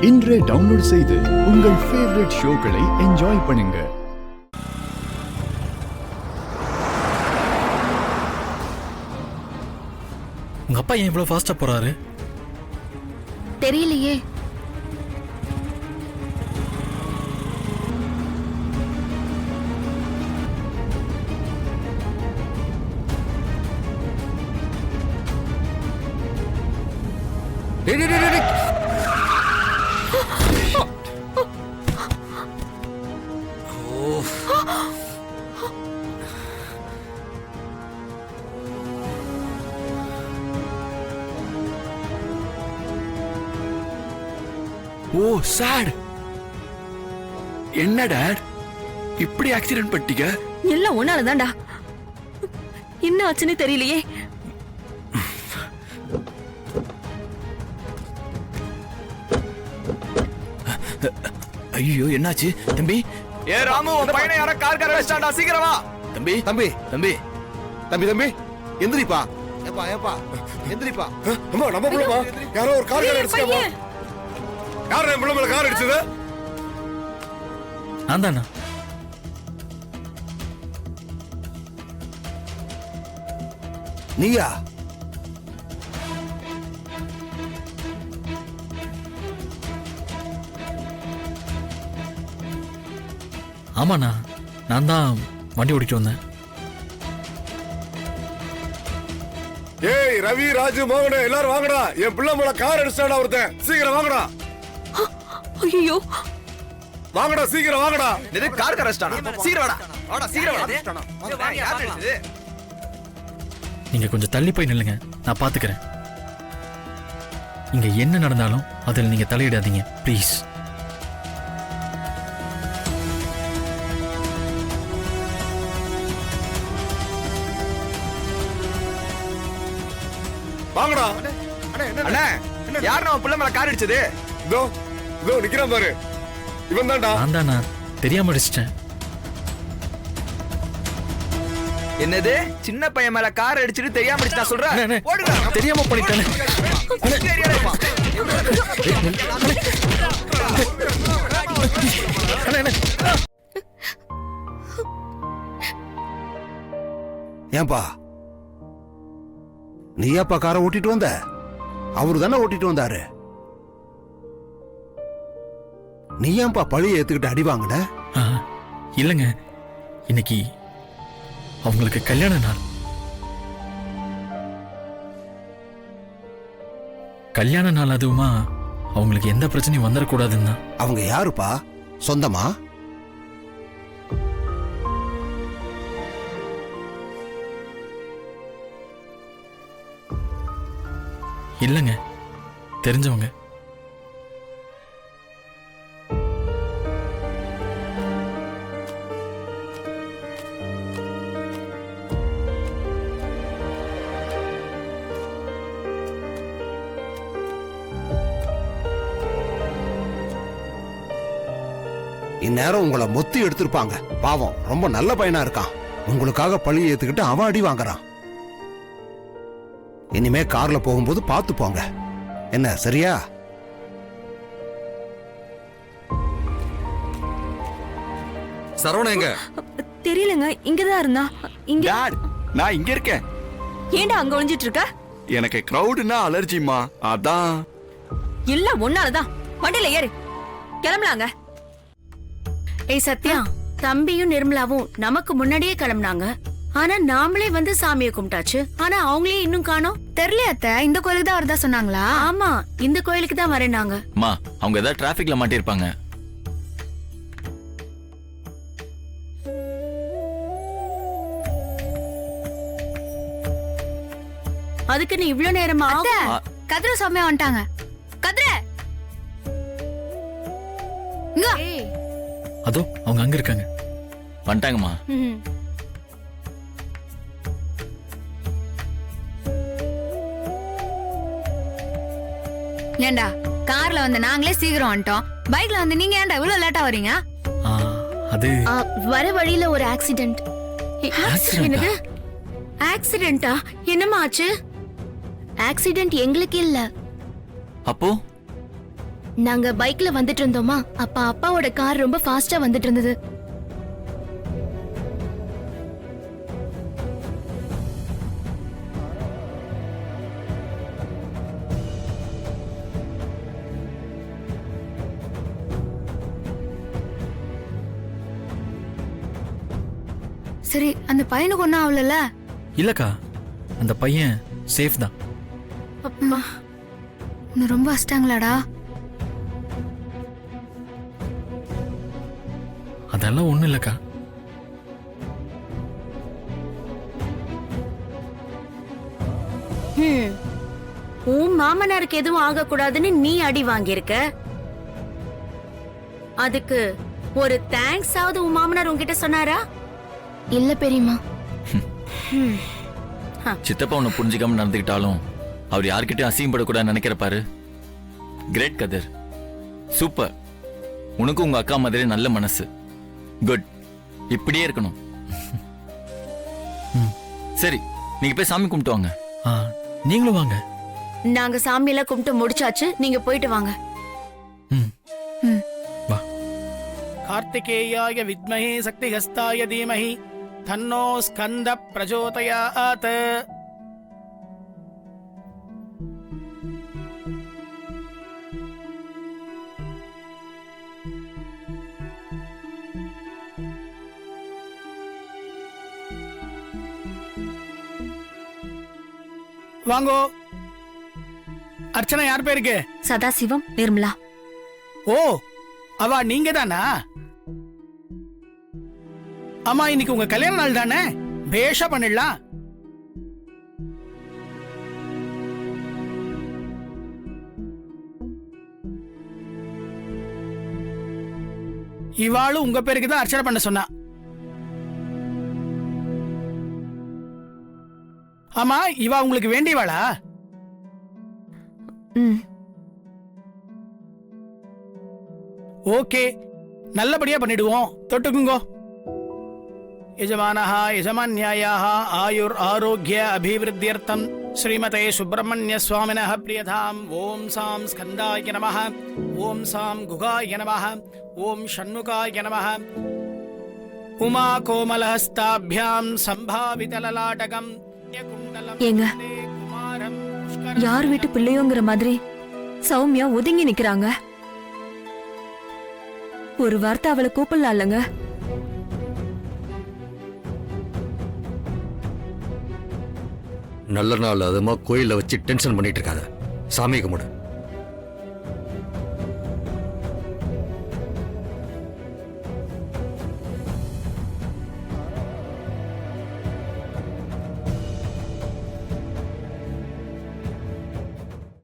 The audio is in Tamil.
இன்றே டவுன்லோட் செய்து உங்கள் ஃபேவரட் ஷோக்களை என்ஜாய் பண்ணுங்க. உங்க அப்பா ஏன் இவ்வளவு ஃபாஸ்டா போறாரு? தெரியலையே. ஓ சாட். என்ன டாட் இப்படி ஆக்சிடென்ட் பட்டிக்க? எல்லாம் ஒன்னாலதான்டா. என்ன ஆச்சுன்னு தெரியலையே. ஐயோ என்னாச்சு தம்பி? ஏ ராமு, உன் பையனை யாரோ கார்கார வச்சான்டா, சீக்கிரம் வா. தம்பி தம்பி தம்பி தம்பி தம்பி எந்திரிப்பா. ஏப்பா ஏப்பா எந்திரிப்பா. அம்மா நம்ம புள்ளமா யாரோ ஒரு கார்கார அடிச்சாமா? யார் நம்ம புள்ள மேல கார் அடிச்சது? நான் தானா? நீயா? ஆமாண்ணா, நான் தான் வண்டி ஓடிட்டு வந்தேன். ஏய் ரவி, ராஜு, மோகன் எல்லாரும் வாங்கடா. என் பிள்ளை மேல கார் அடிச்சாடா ஒருத்தன். சீக்கிரம் வாங்கடா. ஐயோ வாங்கடா சீக்கிரம் வாங்கடா. இது கார்கார வச்சானா? சீக்கிரம் வாடா. வாடா சீக்கிரம் வாடா. யார் அடிச்சது? நீங்க கொஞ்சம் தள்ளி போய் நில்லுங்க, நான் பாத்துக்கிறேன். இங்க என்ன நடந்தாலும் அதில் நீங்க தலையிடாதீங்க ப்ளீஸ். வாங்கடா. அண்ணா, யார் நம்ம புள்ள மேல கார் அடிச்சது? இதோ இதோ நிக்கிறான் பாரு, இவன் தான்டா. நான் தானா? தெரியாம அடிச்சிட்டேன். என்னது சின்ன பையன் மேல கார் அடிச்சிட்டு தெரியாம அடிச்சா சொல்ற? அண்ணே, ஓடுடா. தெரியாம பண்ணிட்டேன். ஏன்பா நீ ஏப்பா காரை ஓட்டிட்டு வந்த? அவரு தானே ஓட்டிட்டு வந்தாரு. நீ ஏன்பா பழிய ஏத்துக்கிட்டு அடி வாங்கின? இல்லைங்க, இன்னைக்கு அவங்களுக்கு கல்யாண நாள். கல்யாண நாள் அதுவுமா அவங்களுக்கு எந்த பிரச்சனையும் வந்துடக்கூடாதுன்னா. அவங்க யாருப்பா? சொந்தமா? இல்லைங்க, தெரிஞ்சவங்க. இந்நேரம் உங்களை மொத்தி எடுத்திருப்பாங்க. பாவம், ரொம்ப நல்ல பையனா இருக்கான். உங்களுக்காக பழிய ஏத்துக்கிட்டு அவன் அடி வாங்குறான். இனிமே கார்ல போகும்போது பார்த்து போங்க. என்ன, சரியா? சரவண எங்க? தெரியலங்க, இங்கதான் இருந்தா. இங்க டாட், நான் இங்க இருக்கேன். ஏன்டா அங்க ஒளிஞ்சிட்டு இருக்க? எனக்கு கிரவுட்னா அலர்ஜிமா, அதான். எல்லாம் ஒன்னாலதான். வண்டியில ஏறு, கிளம்பலாங்க. ஏய் சத்யா, தம்பியும் நிர்மலாவும் நமக்கு முன்னாடியே கிளம்புனாங்க. ஆனா நாமளே வந்து சாமியை கும்பிட்டாச்சு. ஆனா அவங்களே இன்னும் காணோம். தெரியல அத்தை, இந்த கோயிலுக்கு தான் வரதா சொன்னாங்களா? ஆமா, இந்த கோயிலுக்கு தான் வரேனாங்க. அம்மா, அவங்க ஏதாவது டிராபிக்ல மாட்டிருப்பாங்க. அதுக்கு நீ இவ்ளோ நேரமா? கதிர சாமியா வந்துட்டாங்க. கதிர அதோ அவங்க அங்க இருக்காங்க. வந்துட்டாங்கம்மா. ஏண்டா, கார்ல வந்து நாங்களே சீக்கிரம் வந்துட்டோம், பைக்ல வந்து நீங்க ஏன்டா இவ்வளவு லேட்டா வரீங்க? அது வர வழியில ஒரு ஆக்சிடென்ட். என்னது ஆக்சிடென்ட்டா? என்னமா ஆச்சு? ஆக்சிடென்ட் எங்களுக்கு இல்ல. அப்போ நாங்க பைக்ல வந்துட்டு இருந்தோமா, அப்ப அப்பாவோட கார் ரொம்ப ஃபாஸ்டா வந்துட்டு இருந்தது. சரி அந்த பையனுக்கு ஒன்றும் ஆகலல்ல? இல்லக்கா, அந்த பையன் சேஃப் தான். அப்பா உன்னை ரொம்ப அஷ்டாங்களாடா? அதெல்லாம் ஒண்ணும் இல்லக்கா. உன் மாமனாருக்கு எதுவும் ஆக கூடாதுன்னு நீ அடி வாங்கியிருக்க. அதுக்கு ஒரு தேங்க்ஸ் ஆவது உன் மாமனார் உன்கிட்ட சொன்னாரா? இல்ல பெரியம்மா. சித்தப்பா உன்னை புரிஞ்சுக்காம நடந்துக்கிட்டாலும் அவர் யார்கிட்டயும் அசிங்கப்படக்கூடாதுன்னு நினைக்கிற பாரு. கிரேட் கதிர், சூப்பர். உனக்கு உங்க அக்கா மாதிரி நல்ல மனசு. குட், இப்படியே இருக்கணும். சரி, நீங்க போய் சாமி கும்பிட்டு வாங்க. ஆ, நீங்களும் வாங்க. நாங்க சாமியெல்லாம் கும்பிட்டு முடிச்சாச்சு, நீங்க போயிட்டு வாங்க. வா. कार्तिकेयाय विद्महे शक्तिहस्ताय धीमहि तन्नो स्कंद प्रचोदयात्. வாங்கோ. அர்ச்சனா யார் பேருக்கு? சதாசிவம், நிர்மலா. ஓ, அவ நீங்க தானா? ஆமா, இன்னைக்கு உங்க கல்யாண நாள் தானே? பேஷா பண்ணிடலாம். இவாளும் உங்க பேருக்கு தான் அர்ச்சனை பண்ண சொன்னா. ஆமா, இவா உங்களுக்கு வேண்டியவாளா? ஓகே, நல்லபடியா பண்ணிடுவோம். தொட்டுக்குங்கோ. यजमानः यजमान्यायाः आयुर् आरोग्य अभिवृद्ध्यर्थं श्रीमते सुब्रह्मण्य स्वामिनः प्रियताम् ओम सां स्कंदाय नमः, ओम सां गुगाय नमः, ओम षण्मुखाय नमः. उमा कोमलहस्ताभ्यां संभावितललाटकं ஏங்க, யார் வீட்டு பிள்ளையோங்கிற மாதிரி சௌமியா ஒதுங்கி நிக்கிறாங்க. ஒரு வார்த்தை அவளை கூப்பிடலாம் இல்லங்க? நல்ல நாள் அதுமா கோயில வச்சு டென்ஷன் பண்ணிட்டு இருக்காத. சாமி கும்பிடு.